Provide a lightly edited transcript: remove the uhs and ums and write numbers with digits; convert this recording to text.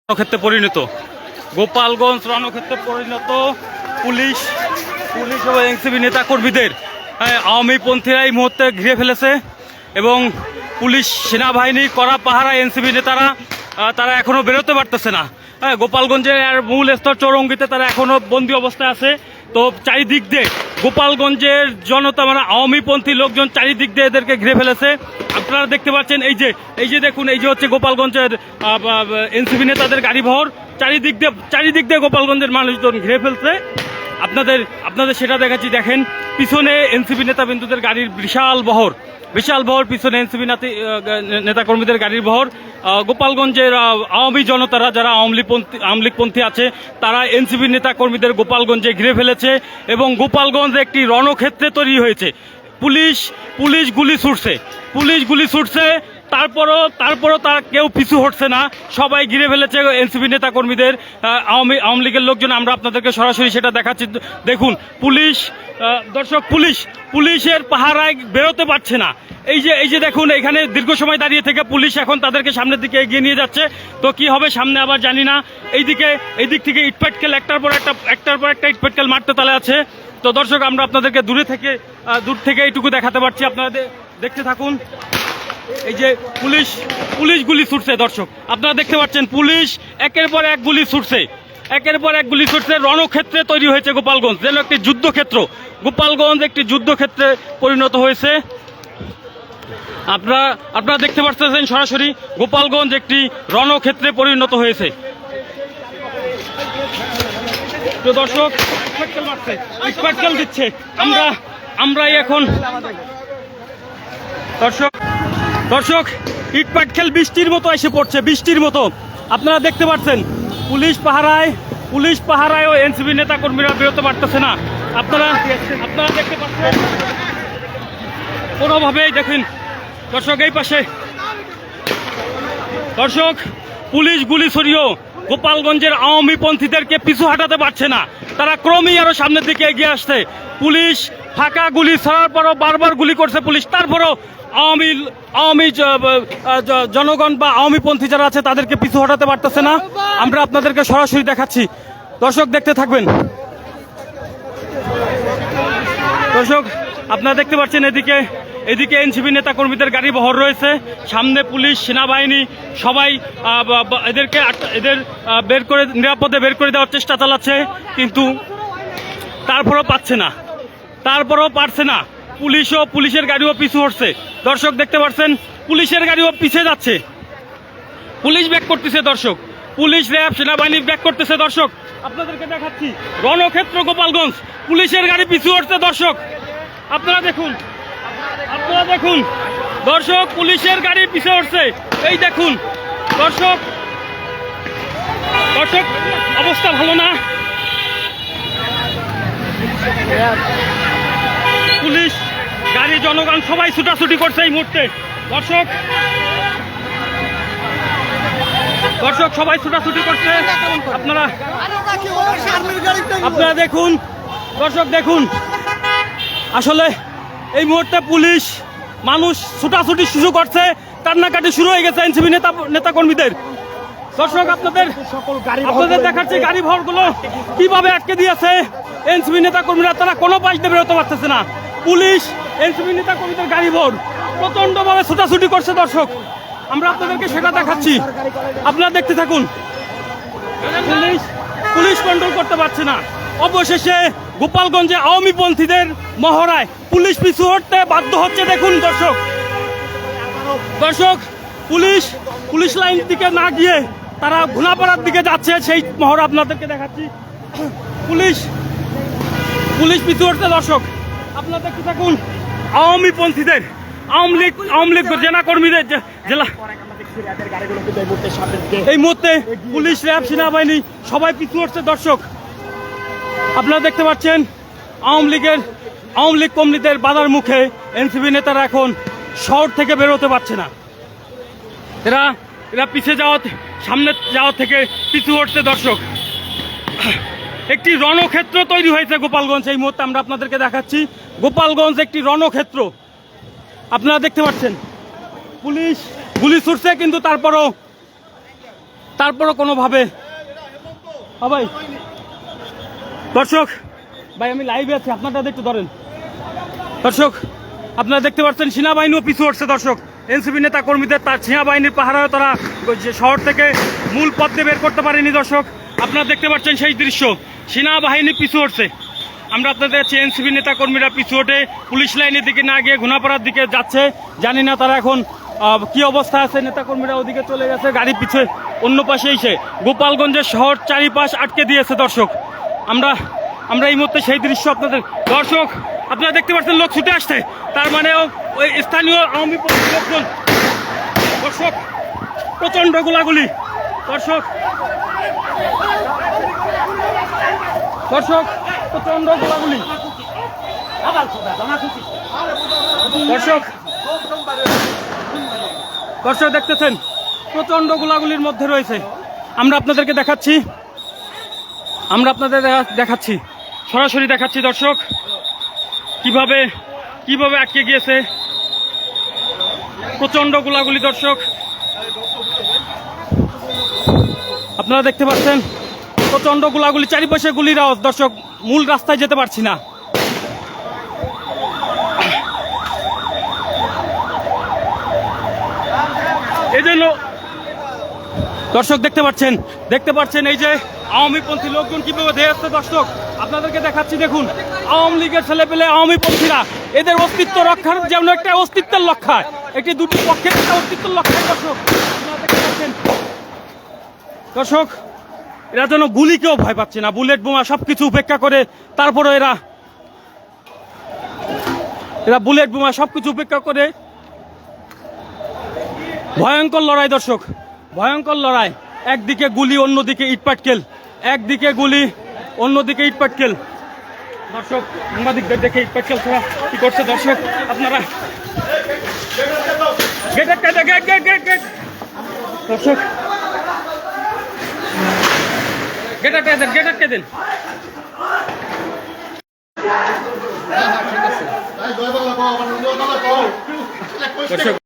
রণক্ষেত্রে পরিণত গোপালগঞ্জ রণক্ষেত্রে পরিণত police police এবং এনসিপি নেতা কর্মীদের আওয়ামীপন্থীরা এই মুহূর্তে ঘিরে ফেলেছে এবং পুলিশ সেনাবাহিনী কড়া পাহারায় এনসিপি নেতারা তারা এখনও বেরোতে পারতেছে না। গোপালগঞ্জের মূল স্তর চৌরঙ্গিতে তারা এখনও বন্দি অবস্থায় আছে। তো চারিদিক দিয়ে গোপালগঞ্জের জনতা মানে আওয়ামীপন্থী লোকজন চারিদিক দিয়ে এদেরকে ঘিরে ফেলেছে। আপনারা দেখতে পাচ্ছেন এই যে দেখুন এই যে হচ্ছে গোপালগঞ্জের এনসিপি নেতাদের গাড়িবহর চারিদিক দিয়ে গোপালগঞ্জের মানুষজন ঘিরে ফেলছে। আপনাদের সেটা দেখাচ্ছি। দেখেন পিছনে এনসিপি নেতাবিন্দুদের গাড়ির বিশাল বহর পিছনে এনসিপি নেতাকর্মীদের গাড়ির বহর। গোপালগঞ্জের আওয়ামী জনতারা যারা আওয়ামী লীগপন্থী আছে তারা এনসিপি নেতাকর্মীদের গোপালগঞ্জে ঘিরে ফেলেছে এবং গোপালগঞ্জে একটি রণক্ষেত্রে তৈরি হয়েছে। পুলিশ গুলি ছুটছে তারপরও তার কেউ পিছু হটছে না, সবাই ঘিরে ফেলেছে এনসিপি নেতাকর্মীদের আওয়ামী লীগের লোকজন। আমরা আপনাদেরকে সরাসরি সেটা দেখাচ্ছি। দেখুন পুলিশের পাহারায় বেরোতে পারছে না। এই যে দেখুন এখানে দীর্ঘ সময় দাঁড়িয়ে থেকে পুলিশ এখন তাদেরকে সামনের দিকে এগিয়ে নিয়ে যাচ্ছে। তো কি হবে সামনে আবার জানি না। এই দিক থেকে ইটপাটকেল একটার পর একটা ইটপাটকেল মারতে তালে আছে। তো দর্শক আমরা আপনাদেরকে দূর থেকে এইটুকু দেখাতে পারছি, আপনারা দেখতে থাকুন। এই যে পুলিশ গুলি ছুটছে দর্শক, আপনারা দেখতে পাচ্ছেন পুলিশ একের পর এক গুলি ছুটছে। রণক্ষেত্রে তৈরি হয়েছে গোপালগঞ্জ, যেন একটি যুদ্ধক্ষেত্র। গোপালগঞ্জ একটি যুদ্ধক্ষেত্রে পরিণত হয়েছে। আপনারা দেখতে পাচ্ছেন সরাসরি গোপালগঞ্জ একটি রণক্ষেত্রে পরিণত হয়েছে। তো দর্শক ইটপাটকেল দিচ্ছে। আমরাই এখন দর্শক ইটপাটকেল বৃষ্টির মতো এসে পড়ছে, বৃষ্টির মতো। আপনারা দেখতে পাচ্ছেন পুলিশ পাহারায় ও এনসিপি নেতা কর্মীরা বেরোতে পারতেছে না। আপনারা দেখতে পাচ্ছেন কোনোভাবেই। দেখেন দর্শক এই পাশে পুলিশ গুলি ছড়িয়েও গোপালগঞ্জের আওয়ামীপন্থীদেরকে পিছু হাঁটাতে পারছে না। তারা ক্রমেই আরো সামনের দিকে এগিয়ে আসছে। পুলিশ ফাঁকা গুলি ছড়ার পরও বারবার গুলি করছে পুলিশ, তারপরও আওয়ামী জনগণ বা আওয়ামীপন্থী যারা আছে তাদেরকে পিছু হটাতে পারতেছে না। আমরা আপনাদেরকে সরাসরি দেখাচ্ছি, দর্শক দেখতে থাকবেন। দর্শক আপনারা দেখতে পাচ্ছেন এদিকে এনসিপি নেতা কর্মীদের গাড়ি বহর রয়েছে, সামনে পুলিশ সেনাবাহিনী সবাই এদের নিরাপদে বের করে দেওয়ার চেষ্টা চালাচ্ছে, কিন্তু তারপরও পারছে না। পুলিশের গাড়িও পিছু হটছে। দর্শক দেখতে পাচ্ছেন পুলিশের গাড়িও পিছিয়ে যাচ্ছে, পুলিশ ব্যাক করতেছে। দর্শক পুলিশ র্যাব সেনাবাহিনী ব্যাক করতেছে। দর্শক আপনাদেরকে দেখাচ্ছি রণক্ষেত্র গোপালগঞ্জ, পুলিশের গাড়ি পিছু হটছে। দর্শক আপনারা দেখুন দর্শক পুলিশের গাড়ি পিছে উঠছে। এই দেখুন দর্শক অবস্থা ভালো না। পুলিশ গাড়ি জনগণ সবাই ছুটাছুটি করছে এই মুহূর্তে। দর্শক সবাই ছুটাছুটি করছে। আপনারা দেখুন দর্শক দেখুন, আসলে এই মুহূর্তে পুলিশ মানুষ ছুটাছুটি শুরু করছে, কান্নাকাটি শুরু হয়ে গেছে এনসিপি নেতা কর্মীদের। দর্শক আপনাদের দেখাচ্ছে গাড়ি ভরগুলো কিভাবে আটকে দিয়েছে এনসিপি নেতা কর্মীরা। তারা কোনো পাশ দিয়ে বেরোতে পারতেছে না। পুলিশ এনসিপি নেতা কর্মীদের গাড়ি ভর প্রচন্ডভাবে ছুটাছুটি করছে। দর্শক আমরা আপনাদেরকে সেটা দেখাচ্ছি, আপনারা দেখতে থাকুন। পুলিশ কন্ট্রোল করতে পারছে না। অবশেষে গোপালগঞ্জে আওয়ামীপন্থীদের মহড়ায় পুলিশ পিছু হটতে বাধ্য হচ্ছে। দেখুন দর্শক পুলিশ লাইন দিকে না গিয়ে তারা ঘুনাপাড়ার দিকে যাচ্ছে, সেই মহড়া আপনাদেরকে দেখাচ্ছি। পুলিশ পিছু হটতে। দর্শক আপনারা দেখতে থাকুন আওয়ামীপন্থীদের আওয়ামী লীগ জেলা কর্মীদের এই মুহূর্তে পুলিশ র্যাব সেনাবাহিনী সবাই পিছু হটছে। দর্শক আপনারা দেখতে পাচ্ছেন আওয়ামী লীগ কর্মীদের বাধার মুখে এনসিপি নেতারা এখন শহর থেকে বেরোতে পারছে না। এরা সামনে যাওয়া থেকে পিছু হটছে। দর্শক একটি রণক্ষেত্র তৈরি হয়েছে গোপালগঞ্জ। এই মুহূর্তে আমরা আপনাদেরকে দেখাচ্ছি গোপালগঞ্জ একটি রণক্ষেত্র। আপনারা দেখতে পাচ্ছেন পুলিশ গুলি ছুটছে, কিন্তু তারপরও তারপরও কোনোভাবে ভাই দর্শক ভাই আমি লাইভে আছি, আপনারা একটু ধরেন। দর্শক আপনারা দেখতে পাচ্ছেন সেনাবাহিনীও পিছু হচ্ছে। দর্শক এনসিপি নেতা কর্মীদের তার সেনাবাহিনীর পাহারায় তারা যে শহর থেকে মূল পথে বের করতে পারেনি। দর্শক আপনারা দেখতে পাচ্ছেন সেই দৃশ্য, সেনাবাহিনী পিছু হচ্ছে। আমরা আপনাদের কাছে এনসিপি নেতা কর্মীরা পিছু হটে পুলিশ লাইনের দিকে না গিয়ে ঘুনাপাড়ার দিকে যাচ্ছে। জানি না তারা এখন কি অবস্থা আছে। নেতা কর্মীরা ওদিকে চলে গেছে, গাড়ি পিছে অন্য পাশে এসে গোপালগঞ্জের শহর চারিপাশ আটকে দিয়েছে। দর্শক আমরা এই মুহূর্তে সেই দৃশ্য আপনাদের, দর্শক আপনারা দেখতে পাচ্ছেন লোক ছুটে আসছে, তার মানে ওই স্থানীয় আওয়ামী লোকজন। দর্শক প্রচন্ড গোলাগুলি। দর্শক প্রচন্ড গোলাগুলি। দর্শক দেখতেছেন প্রচন্ড গোলাগুলির মধ্যে রয়েছে। আমরা আপনাদের দেখাচ্ছি সরাসরি দেখাচ্ছি। দর্শক কিভাবে আটকে গিয়েছে প্রচন্ড গোলাগুলি। দর্শক আপনারা দেখতে পাচ্ছেন প্রচন্ড গোলাগুলি, চারিপাশে গুলির আওয়াজ। দর্শক মূল রাস্তায় যেতে পারছি না। এই জন্য দর্শক দেখতে পাচ্ছেন এই যে আওয়ামীপন্থী লোকজন কিভাবে ধেয়ে আসছে। দর্শক আপনাদেরকে দেখাচ্ছি, দেখুন আওয়ামী লীগের ছেলে পেলে আওয়ামীপন্থীরা এদের অস্তিত্ব রক্ষার যেমন একটা অস্তিত্বের লক্ষ্যায়, একটি দুটি পক্ষের একটা অস্তিত্বের লক্ষ্যায়। দর্শক আপনারা দেখতে পাচ্ছেন, দর্শক এরা যেন গুলিকেও ভয় পাচ্ছে না, বুলেট বোমা সবকিছু উপেক্ষা করে তারপরে এরা বুলেট বোমা সবকিছু উপেক্ষা করে ভয়ঙ্কর লড়াই। দর্শক ভয়ঙ্কর লড়াই, একদিকে গুলি অন্যদিকে ইটপাটকেল, একদিকে গুলি অন্যদিকে ইটপাটকেল। দর্শক সাংবাদিকদের দেখে ইটপাটকেল ছাড়া কি করছে। দর্শক আপনারা দর্শক গেট আটকে দেন। দর্শক